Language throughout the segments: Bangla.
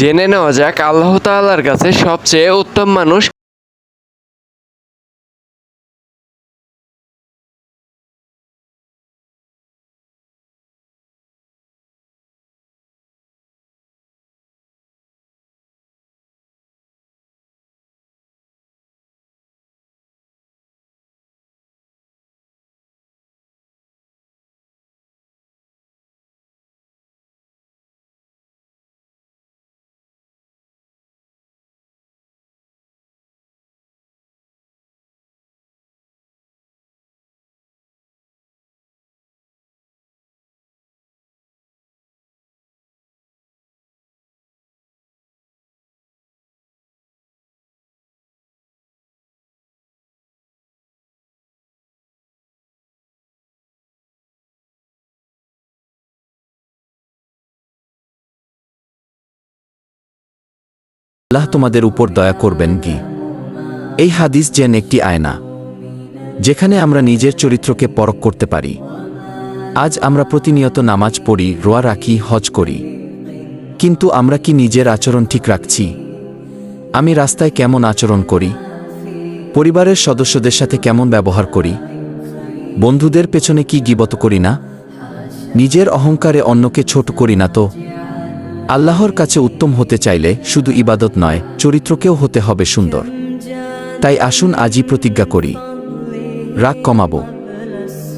জেনে নেওয়া যাক আল্লাহ তাআলার কাছে সবচেয়ে উত্তম মানুষ। আল্লাহ তোমাদের উপর দয়া করবেন কি? এই হাদিস যেন একটি আয়না, যেখানে আমরা নিজের চরিত্রকে পরখ করতে পারি। আজ আমরা প্রতিনিয়ত নামাজ পড়ি, রোয়া রাখি, হজ করি, কিন্তু আমরা কি নিজের আচরণ ঠিক রাখছি? আমি রাস্তায় কেমন আচরণ করি? পরিবারের সদস্যদের সাথে কেমন ব্যবহার করি? বন্ধুদের পেছনে কি গীবত করি না? নিজের অহংকারে অন্যকে ছোট করি না তো? আল্লাহর কাছে উত্তম হতে চাইলে শুধু ইবাদত নয়, চরিত্রকেও হতে হবে সুন্দর। তাই আসুন আজই প্রতিজ্ঞা করি, রাগ কমাব,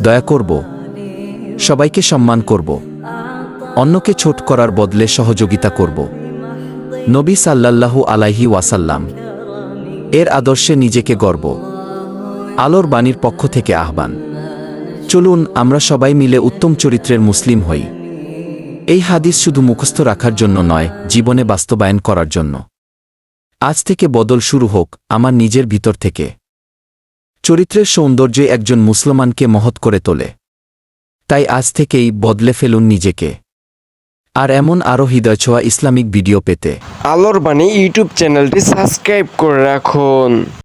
দয়া করব, সবাইকে সম্মান করব, অন্যকে ছোট করার বদলে সহযোগিতা করব। নবী সাল্লাল্লাহু আলাইহি ওয়াসাল্লাম এর আদর্শে নিজেকে গর্ব। আলোর বাণীর পক্ষ থেকে আহ্বান, চলুন আমরা সবাই মিলে উত্তম চরিত্রের মুসলিম হই। এই হাদিস শুধু মুখস্থ রাখার জন্য নয়, জীবনে বাস্তবায়ন করার জন্য। আজ থেকে বদল শুরু হোক আমার নিজের ভিতর থেকে। চরিত্রের সৌন্দর্যই একজন মুসলমানকে মহৎ করে তোলে। তাই আজ থেকেই বদলে ফেলুন নিজেকে। আর এমন আরও হৃদয়ছোঁয়া ইসলামিক ভিডিও পেতে আলোর বাণী ইউটিউব চ্যানেলটি সাবস্ক্রাইব করে রাখুন।